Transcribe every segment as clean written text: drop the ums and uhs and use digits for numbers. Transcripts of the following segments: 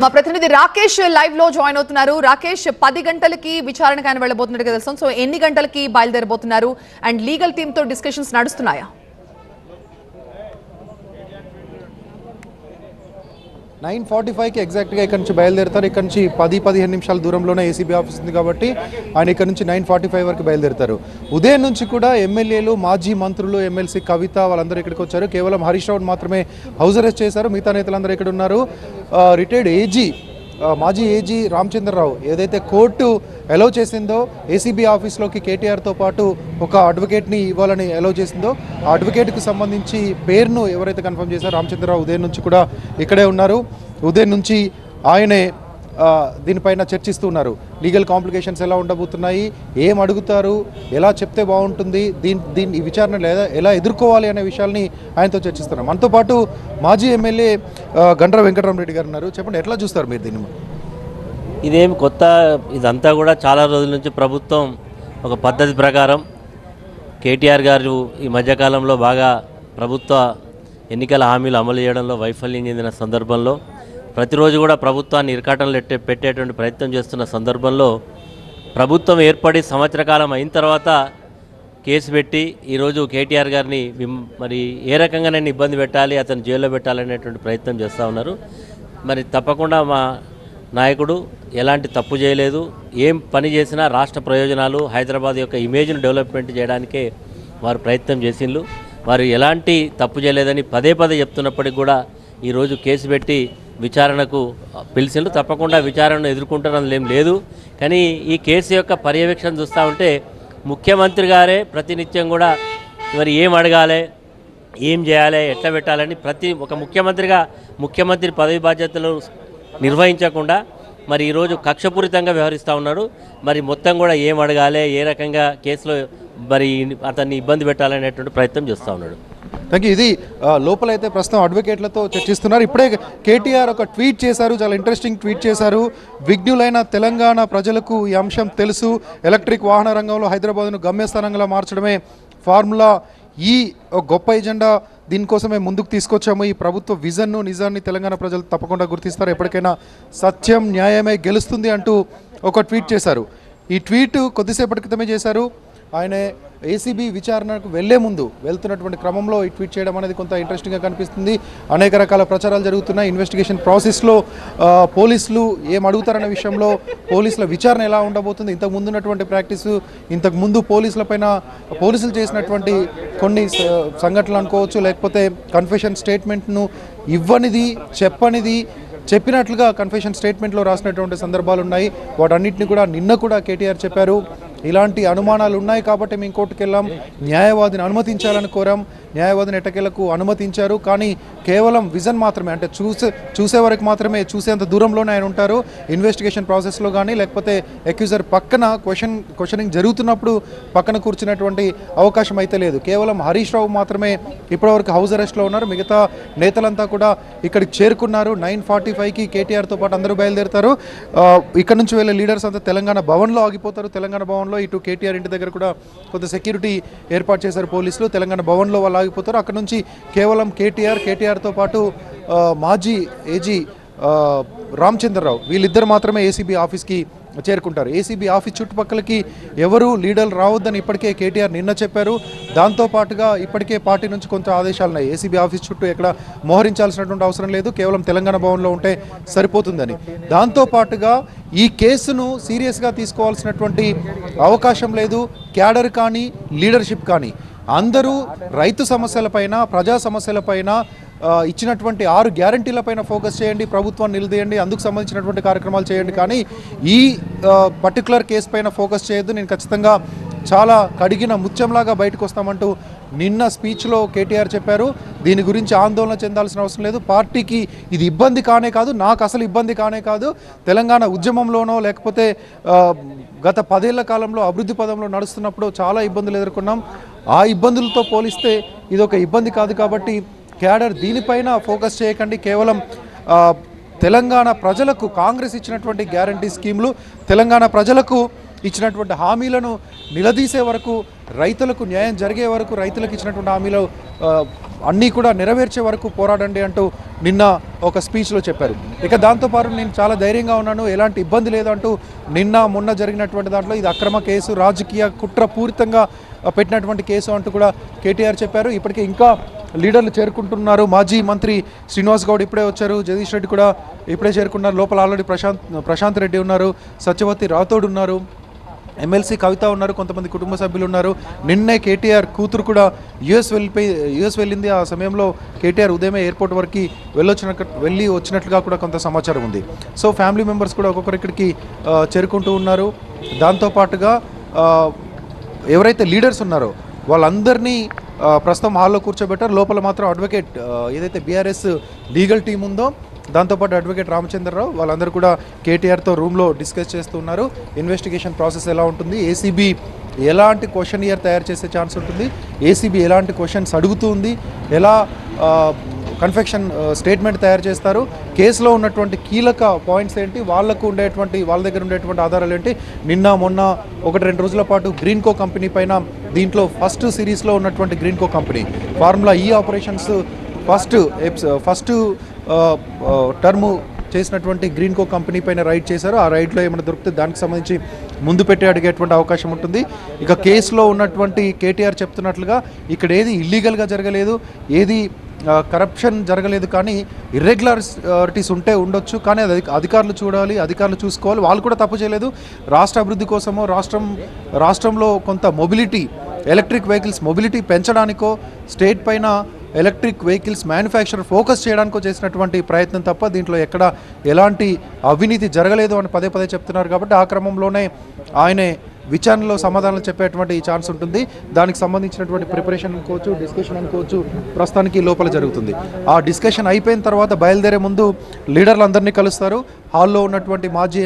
మా ప్రతినిధి రాకేష్ లైవ్ లో జాయిన్ అవుతున్నారు. రాకేష్, 10 గంటలకి విచారణకు ఆయన వెళ్ళబోతున్నట్టుగా తెలుసు. సో ఎన్ని గంటలకి బయలుదేరబోతున్నారు అండ్ లీగల్ టీమ్ తో డిస్కషన్స్ నడుస్తున్నాయా? 9:45కి ఎగ్జాక్ట్గా ఇక్కడ నుంచి బయలుదేరుతారు. ఇక్కడ నుంచి 10-15 నిమిషాల దూరంలోనే ఏసీబీ ఆఫీస్ ఉంది కాబట్టి ఆయన ఇక్కడ నుంచి 9:45 వరకు బయలుదేరుతారు. ఉదయం నుంచి కూడా ఎమ్మెల్యేలు, మాజీ మంత్రులు, ఎమ్మెల్సీ కవిత వాళ్ళందరూ ఇక్కడికి వచ్చారు. కేవలం హరీష్ రావు మాత్రమే హౌస్ అరెస్ట్ చేశారు. మిగతా నేతలందరూ ఇక్కడ ఉన్నారు. రిటైర్డ్ ఏజీ, మాజీ ఏజీ రామచంద్రరావు ఏదైతే కోర్టు అలౌ చేసిందో ఏసీబీ ఆఫీస్లోకి కేటీఆర్తో పాటు ఒక అడ్వకేట్ని ఇవ్వాలని అలౌ చేసిందో ఆ అడ్వకేట్కి సంబంధించి పేరును ఎవరైతే కన్ఫర్మ్ చేశారో రామచంద్రరావు ఉదయం నుంచి కూడా ఇక్కడే ఉన్నారు. ఉదయం నుంచి ఆయనే దీనిపైన చర్చిస్తూ ఉన్నారు. లీగల్ కాంప్లికేషన్స్ ఎలా ఉండబోతున్నాయి, ఏం అడుగుతారు, ఎలా చెప్తే బాగుంటుంది, ఈ విచారణ ఎలా ఎదుర్కోవాలి అనే విషయాల్ని ఆయనతో చర్చిస్తున్నారు. మనతో పాటు మాజీ ఎమ్మెల్యే గండ్ర వెంకటరామరెడ్డి గారు ఉన్నారు. చెప్పండి, ఎట్లా చూస్తారు మీరు దీన్ని? ఇదేం కొత్త, ఇదంతా కూడా చాలా రోజుల నుంచి ప్రభుత్వం ఒక పద్ధతి ప్రకారం కేటీఆర్ గారు ఈ మధ్యకాలంలో బాగా ప్రభుత్వ ఎన్నికల హామీలు అమలు చేయడంలో వైఫల్యం చెందిన సందర్భంలో ప్రతిరోజు కూడా ప్రభుత్వాన్ని ఇరకాటంలో పెట్టేటువంటి ప్రయత్నం చేస్తున్న సందర్భంలో ప్రభుత్వం ఏర్పడి సంవత్సర కాలం అయిన తర్వాత కేసు పెట్టి ఈరోజు కేటీఆర్ గారిని మరి ఏ రకంగానైనా ఇబ్బంది పెట్టాలి, అతను జైల్లో పెట్టాలనేటువంటి ప్రయత్నం చేస్తూ ఉన్నారు. మరి తప్పకుండా మా నాయకుడు ఎలాంటి తప్పు చేయలేదు. ఏం పని చేసినా రాష్ట్ర ప్రయోజనాలు, హైదరాబాద్ యొక్క ఇమేజ్ను డెవలప్మెంట్ చేయడానికే వారు ప్రయత్నం చేసిండ్రు. వారు ఎలాంటి తప్పు చేయలేదని పదే చెప్తున్నప్పటికి కూడా ఈరోజు కేసు పెట్టి విచారణకు పిలిచిండ్రు. తప్పకుండా విచారణను ఎదుర్కొంటున్నది ఏం లేదు. కానీ ఈ కేసు యొక్క పర్యవేక్షణ చూస్తూ ఉంటే ముఖ్యమంత్రి గారే ప్రతినిత్యం కూడా మరి ఏం అడగాలి, ఏం చేయాలి, ఎట్లా పెట్టాలని ఒక ముఖ్యమంత్రిగా ముఖ్యమంత్రి పదవి బాధ్యతలు నిర్వహించకుండా మరి ఈరోజు కక్షపూరితంగా వ్యవహరిస్తూ ఉన్నాడు. మరి మొత్తం కూడా ఏం అడగాలి, ఏ రకంగా కేసులో మరి అతన్ని ఇబ్బంది పెట్టాలనేటువంటి ప్రయత్నం చేస్తూ ఉన్నాడు. Thank you. ఇది లోపలైతే ప్రస్తుతం అడ్వకేట్లతో చర్చిస్తున్నారు. ఇప్పుడే కేటీఆర్ ఒక ట్వీట్ చేశారు, చాలా ఇంట్రెస్టింగ్ ట్వీట్ చేశారు. విఘ్నులైన తెలంగాణ ప్రజలకు ఈ అంశం తెలుసు. ఎలక్ట్రిక్ వాహన రంగంలో హైదరాబాద్ను గమ్యస్థానంగా మార్చడమే ఫార్ములా. ఈ గొప్ప ఎజెండా, దీనికోసమే ముందుకు తీసుకొచ్చాము. ఈ ప్రభుత్వ విజన్ను, నిజాన్ని తెలంగాణ ప్రజలు తప్పకుండా గుర్తిస్తారు. ఎప్పటికైనా సత్యం, న్యాయమే గెలుస్తుంది అంటూ ఒక ట్వీట్ చేశారు. ఈ ట్వీట్ కొద్దిసేపటి క్రితమే చేశారు. ఆయన ఏసీబీ విచారణకు వెళ్తున్నటువంటి క్రమంలో ఈ ట్వీట్ చేయడం అనేది కొంత ఇంట్రెస్టింగ్గా కనిపిస్తుంది. అనేక రకాల ప్రచారాలు జరుగుతున్నాయి. ఇన్వెస్టిగేషన్ ప్రాసెస్లో పోలీసులు ఏం అడుగుతారనే విషయంలో పోలీసుల విచారణ ఎలా ఉండబోతుంది, ఇంతకుముందు ఉన్నటువంటి ప్రాక్టీసు, ఇంతకుముందు పోలీసులు చేసినటువంటి కొన్ని సంఘటనలు అనుకోవచ్చు, లేకపోతే కన్ఫెషన్ స్టేట్మెంట్ను ఇవ్వనిది, చెప్పినట్లుగా కన్ఫెషన్ స్టేట్మెంట్లో రాసినటువంటి సందర్భాలు ఉన్నాయి. వాటన్నిటిని కూడా నిన్న కూడా కేటీఆర్ చెప్పారు. ఇలాంటి అనుమానాలు ఉన్నాయి కాబట్టి మేము కోర్టుకు వెళ్ళాం, న్యాయవాదిని అనుమతించాలని కోరాం, న్యాయవాదిని ఎట్టకేలకు అనుమతించారు. కానీ కేవలం విజన్ మాత్రమే, అంటే చూసే వరకు మాత్రమే, చూసేంత దూరంలోనే ఆయన ఉంటారు. ఇన్వెస్టిగేషన్ ప్రాసెస్లో కానీ లేకపోతే అక్యూజర్ పక్కన క్వశ్చనింగ్ జరుగుతున్నప్పుడు పక్కన కూర్చున్నటువంటి అవకాశం అయితే లేదు. కేవలం హరీష్ రావు మాత్రమే ఇప్పటివరకు హౌస్ అరెస్ట్లో ఉన్నారు. మిగతా నేతలంతా కూడా ఇక్కడికి చేరుకున్నారు. 9:45కి కేటీఆర్తో పాటు అందరూ బయలుదేరుతారు. ఇక్కడ నుంచి వెళ్ళే లీడర్స్ అంతా తెలంగాణ భవన్లో ఆగిపోతారు. తెలంగాణ భవన్లో ఇటు కేటీఆర్ ఇంటి దగ్గర కూడా కొంత సెక్యూరిటీ ఏర్పాటు చేశారు పోలీసులు. తెలంగాణ భవన్లో వాళ్ళు ఆగిపోతారు. అక్కడ నుంచి కేవలం కేటీఆర్తో పాటు మాజీ ఏజీ రామచంద్రరావు వీళ్ళిద్దరు మాత్రమే ఏసీబీ ఆఫీస్కి చేరుకుంటారు. ఏసీబీ ఆఫీస్ చుట్టుపక్కలకి ఎవరు లీడర్లు రావద్దని ఇప్పటికే కేటీఆర్ నిన్న చెప్పారు. దాంతోపాటుగా ఇప్పటికే పార్టీ నుంచి కొంత ఆదేశాలు ఉన్నాయి. ఏసీబీ ఆఫీస్ చుట్టూ ఎక్కడ మోహరించాల్సినటువంటి అవసరం లేదు, కేవలం తెలంగాణ భవన్లో ఉంటే సరిపోతుందని. దాంతోపాటుగా ఈ కేసును సీరియస్గా తీసుకోవాల్సినటువంటి అవకాశం లేదు. క్యాడర్ కానీ లీడర్షిప్ కానీ అందరూ రైతు సమస్యలపైన, ప్రజా సమస్యలపైన, ఇచ్చినటువంటి 6 గ్యారంటీలపైన ఫోకస్ చేయండి, ప్రభుత్వాన్ని నిలదీయండి, అందుకు సంబంధించినటువంటి కార్యక్రమాలు చేయండి. కానీ ఈ పర్టికులర్ కేసు పైన ఫోకస్ చేయొద్దు, నేను ఖచ్చితంగా చాలా కడిగిన ముత్యంలాగా బయటకు వస్తామంటూ నిన్న స్పీచ్లో కేటీఆర్ చెప్పారు. దీని గురించి ఆందోళన చెందాల్సిన అవసరం లేదు. పార్టీకి ఇది ఇబ్బంది కానే కాదు, నాకు అసలు ఇబ్బంది కానే కాదు. తెలంగాణ ఉద్యమంలోనో లేకపోతే గత 10 ఏళ్ల కాలంలో అభివృద్ధి పదంలో నడుస్తున్నప్పుడు చాలా ఇబ్బందులు ఎదుర్కొన్నాం. ఆ ఇబ్బందులతో పోలిస్తే ఇది ఒక ఇబ్బంది కాదు. కాబట్టి క్యాడర్ దీనిపైన ఫోకస్ చేయకండి. కేవలం తెలంగాణ ప్రజలకు కాంగ్రెస్ ఇచ్చినటువంటి గ్యారంటీ స్కీమ్లు, తెలంగాణ ప్రజలకు ఇచ్చినటువంటి హామీలను నిలదీసే వరకు, రైతులకు న్యాయం జరిగే వరకు, రైతులకు ఇచ్చినటువంటి హామీలు అన్నీ కూడా నెరవేర్చే వరకు పోరాడండి అంటూ నిన్న ఒక స్పీచ్లో చెప్పారు. ఇక దాంతోపాటు నేను చాలా ధైర్యంగా ఉన్నాను, ఎలాంటి ఇబ్బంది లేదు అంటూ నిన్న మొన్న జరిగినటువంటి దాంట్లో ఇది అక్రమ కేసు, రాజకీయ కుట్రపూరితంగా పెట్టినటువంటి కేసు అంటూ కూడా కేటీఆర్ చెప్పారు. ఇప్పటికే ఇంకా లీడర్లు చేరుకుంటున్నారు. మాజీ మంత్రి శ్రీనివాస్ గౌడ్ ఇప్పుడే వచ్చారు, జగదీష్ రెడ్డి కూడా ఇప్పుడే చేరుకున్నారు. లోపల ఆల్రెడీ ప్రశాంత్ రెడ్డి ఉన్నారు, సత్యవతి రాథోడ్ ఉన్నారు, ఎమ్మెల్సీ కవిత ఉన్నారు, కొంతమంది కుటుంబ సభ్యులు ఉన్నారు. నిన్నే కేటీఆర్ కూతురు కూడా యుఎస్ వెళ్ళింది. ఆ సమయంలో కేటీఆర్ ఉదయమే ఎయిర్పోర్ట్ వరకు వెళ్ళి వచ్చినట్లుగా కూడా కొంత సమాచారం ఉంది. సో ఫ్యామిలీ మెంబర్స్ కూడా ఒక్కొక్కరు ఇక్కడికి చేరుకుంటూ ఉన్నారు. దాంతోపాటుగా ఎవరైతే లీడర్స్ ఉన్నారో వాళ్ళందరినీ ప్రస్తుతం హాల్లో కూర్చోబెట్టారు. లోపల మాత్రం అడ్వకేట్ ఏదైతే బీఆర్ఎస్ లీగల్ టీం ఉందో దాంతోపాటు అడ్వకేట్ రామచంద్రరావు వాళ్ళందరూ కూడా కేటీఆర్తో రూమ్లో డిస్కస్ చేస్తూ ఉన్నారు. ఇన్వెస్టిగేషన్ ప్రాసెస్ ఎలా ఉంటుంది, ఏసీబీ ఎలాంటి క్వశ్చన్ ఇయర్ తయారు చేసే ఛాన్స్ ఉంటుంది, ఏసీబీ ఎలాంటి క్వశ్చన్స్ అడుగుతుంది, ఎలా కన్ఫెక్షన్ స్టేట్మెంట్ తయారు చేస్తారు, కేసులో ఉన్నటువంటి కీలక పాయింట్స్ ఏంటి, వాళ్ళ దగ్గర ఉండేటువంటి ఆధారాలు ఏంటి. నిన్న మొన్న 1-2 రోజుల పాటు గ్రీన్కో కంపెనీ పైన దీంట్లో ఫస్ట్ సిరీస్లో ఉన్నటువంటి గ్రీన్కో కంపెనీ ఫార్ములా ఈ ఆపరేషన్స్ ఫస్ట్ టర్ము చేసినటువంటి గ్రీన్కో కంపెనీ పైన రైడ్ చేశారు. ఆ రైడ్లో ఏమైనా దొరికితే దానికి సంబంధించి ముందు పెట్టి అడిగేటువంటి అవకాశం ఉంటుంది. ఇక కేసులో ఉన్నటువంటి కేటీఆర్ చెప్తున్నట్లుగా ఇక్కడ ఏది ఇల్లీగల్గా జరగలేదు, ఏది కరప్షన్ జరగలేదు, కానీ ఇర్రెగ్యులారిటీస్ ఉండొచ్చు, కానీ అది అధికారులు చూడాలి, అధికారులు చూసుకోవాలి. వాళ్ళు కూడా తప్పు చేయలేదు. రాష్ట్ర అభివృద్ధి కోసమో రాష్ట్రంలో కొంత ఎలక్ట్రిక్ వెహికల్స్ మొబిలిటీ పెంచడానికో, స్టేట్ పైన ఎలక్ట్రిక్ వెహికల్స్ మ్యానుఫ్యాక్చర్ ఫోకస్ చేయడానికో చేసినటువంటి ప్రయత్నం తప్ప దీంట్లో ఎక్కడ ఎలాంటి అవినీతి జరగలేదు అని పదే చెప్తున్నారు. కాబట్టి ఆ క్రమంలోనే ఆయనే విచారణలో సమాధానాలు చెప్పేటువంటి ఛాన్స్ ఉంటుంది. దానికి సంబంధించినటువంటి ప్రిపరేషన్ అనుకోవచ్చు, డిస్కషన్ అనుకోవచ్చు, ప్రస్తుతానికి లోపల జరుగుతుంది. ఆ డిస్కషన్ అయిపోయిన తర్వాత బయలుదేరే ముందు లీడర్లందరినీ కలుస్తారు. హాల్లో ఉన్నటువంటి మాజీ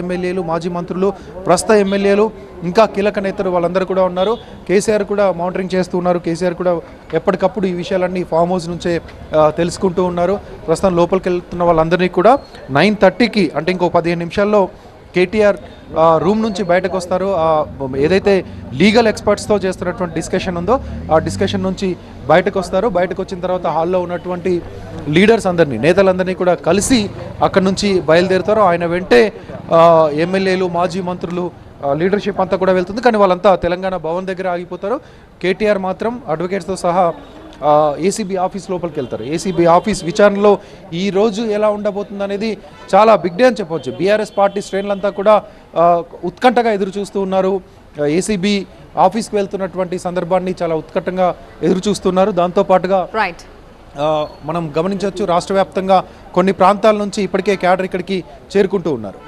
ఎమ్మెల్యేలు, మాజీ మంత్రులు, ప్రస్తుత ఎమ్మెల్యేలు, ఇంకా కీలక నేతలు వాళ్ళందరూ కూడా ఉన్నారు. కేసీఆర్ కూడా మానిటరింగ్ చేస్తూ ఉన్నారు. కేసీఆర్ కూడా ఎప్పటికప్పుడు ఈ విషయాలన్నీ ఫామ్ హౌస్ నుంచే తెలుసుకుంటూ ఉన్నారు. ప్రస్తుతం లోపలికి వెళ్తున్న వాళ్ళందరినీ కూడా 9:30కి అంటే ఇంకో 15 నిమిషాల్లో కేటీఆర్ రూమ్ నుంచి బయటకు వస్తారు. ఏదైతే లీగల్ ఎక్స్పర్ట్స్తో చేస్తున్నటువంటి డిస్కషన్ ఉందో ఆ డిస్కషన్ నుంచి బయటకు వస్తారు. బయటకు వచ్చిన తర్వాత హాల్లో ఉన్నటువంటి లీడర్స్ నేతలందరినీ కూడా కలిసి అక్కడి నుంచి బయలుదేరుతారు. ఆయన వెంటే ఎమ్మెల్యేలు, మాజీ మంత్రులు, లీడర్షిప్ అంతా కూడా వెళ్తుంది. కానీ వాళ్ళంతా తెలంగాణ భవన్ దగ్గర ఆగిపోతారు. కేటీఆర్ మాత్రం అడ్వకేట్స్తో సహా ఏసీబీ ఆఫీస్ లోపలికి వెళ్తారు. ఏసీబీ ఆఫీస్ విచారణలో ఈ రోజు ఎలా ఉండబోతుంది అనేది చాలా బిగ్ డే అని చెప్పవచ్చు. బీఆర్ఎస్ పార్టీ శ్రేణులంతా కూడా ఉత్కంఠగా ఎదురు చూస్తూ ఉన్నారు. ఏసీబీ ఆఫీస్కి వెళ్తున్నటువంటి సందర్భాన్ని చాలా ఉత్కంఠంగా ఎదురు చూస్తున్నారు. దాంతోపాటుగా మనం గమనించవచ్చు, రాష్ట్ర వ్యాప్తంగా కొన్ని ప్రాంతాల నుంచి ఇప్పటికే క్యాడర్ ఇక్కడికి చేరుకుంటూ ఉన్నారు.